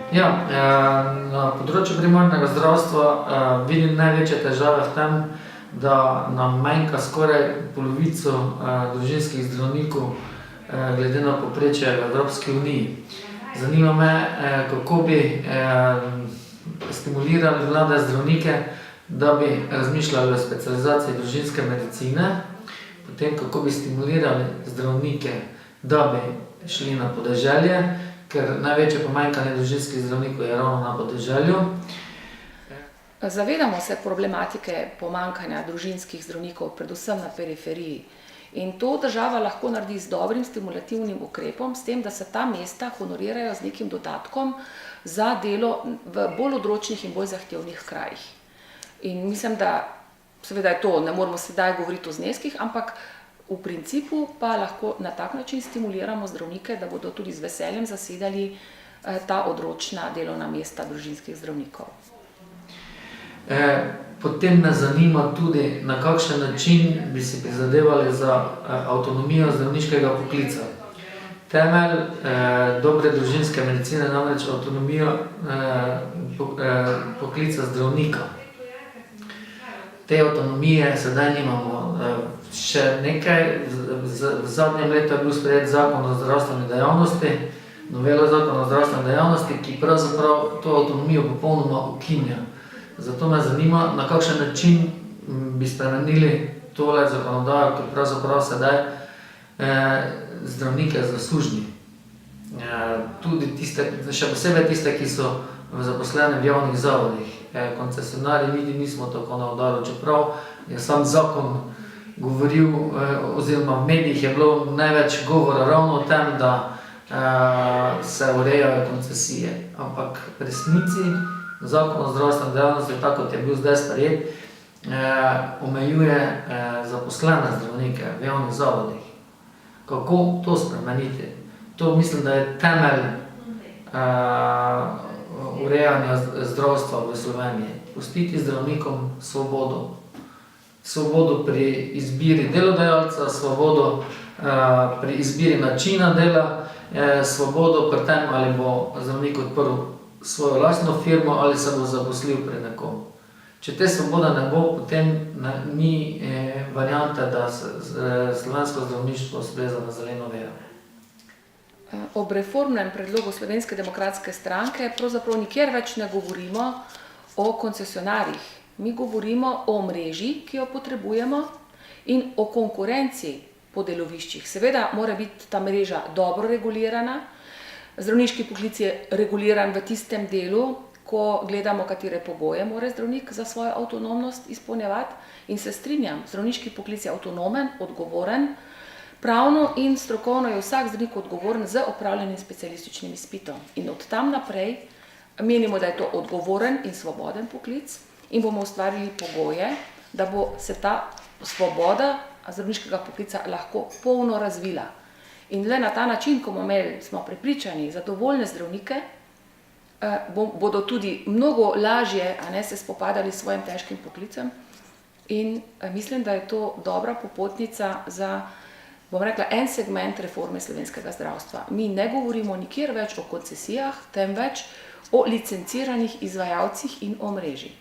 Ja, na področju primarnega zdravstva vidim največje težave v tem, da nam manjka skoraj polovico družinskih zdravnikov glede na povprečje v Evropski uniji. Zanima me, kako bi stimulirali mlade zdravnike, da bi razmišljali o specializaciji družinske medicine, potem kako bi stimulirali zdravnike, da bi šli na podeželje, ker največje pomanjkanje družinskih zdravnikov je ravno na podeželju. Zavedamo se problematike pomanjkanja družinskih zdravnikov, predvsem na periferiji. In to država lahko naredi z dobrim stimulativnim ukrepom, s tem, da se ta mesta honorirajo z nekim dodatkom za delo v bolj odročnih in bolj zahtevnih krajih. In mislim, da seveda je to, ne moramo sedaj govoriti o zneskih, ampak v principu pa lahko na tak način stimuliramo zdravnike, da bodo tudi z veseljem zasedali ta odročna delovna mesta družinskih zdravnikov. Potem me zanima tudi, na kakšen način bi si prizadevali za avtonomijo zdravniškega poklica. Temelj dobre družinske medicine namreč avtonomijo poklica zdravnika. Te avtonomije sedaj nimamo. Še nekaj, v zadnjem letu je bil sprejet zakon o zdravstveni dejavnosti, novela zakona o zdravstveni dejavnosti, ki pravzaprav to avtonomijo popolnoma ukinja. Zato me zanima, na kakšen način bi spremenili tole zakonodajo, ki pravzaprav sedaj zdravnike zaslužni. Tudi tiste, še posebej tiste, ki so zaposleni v javnih zavodih. Koncesionarji niti nismo tako na udaru, čeprav je sam zakon govoril, oziroma v medijih je bilo največ govora ravno o tem, da se urejajo koncesije. Ampak v resnici zakon o zdravstveni dejavnosti, tako kot je bil zdaj sprejet, omejuje zaposlene zdravnike v javnih zavodih. Kako to spremeniti? To mislim, da je temelj urejanja zdravstva v Sloveniji. Pustiti zdravnikom svobodo. Svobodo pri izbiri delodajalca, svobodo pri izbiri načina dela, svobodo pri tem, ali bo zdravnik odprl svojo lastno firmo ali se bo zaposlil pri nekom. Če te svobode ne bo, potem ni variante, da se slovensko zdravništvo spleza na zeleno vejo. Ob reformnem predlogu Slovenske demokratske stranke pravzaprav nikjer več ne govorimo o koncesionarjih. Mi govorimo o mreži, ki jo potrebujemo, in o konkurenci po deloviščih. Seveda mora biti ta mreža dobro regulirana. Zdravniški poklic je reguliran v tistem delu, ko gledamo, katere pogoje mora zdravnik za svojo avtonomnost izpolnjevati. In se strinjam, zdravniški poklic je avtonomen, odgovoren. Pravno in strokovno je vsak zdravnik odgovoren z opravljenim specialističnim izpitom. In od tam naprej menimo, da je to odgovoren in svoboden poklic in bomo ustvarili pogoje, da bo se ta svoboda zdravniškega poklica lahko polno razvila. In le na ta način, ko bomo imeli, smo prepričani, zadovoljne zdravnike, bodo tudi mnogo lažje se spopadali s svojim težkim poklicem. In mislim, da je to dobra popotnica za, bom rekla, en segment reforme slovenskega zdravstva. Mi ne govorimo nikjer več o koncesijah, temveč o licenciranih izvajalcih in o mreži.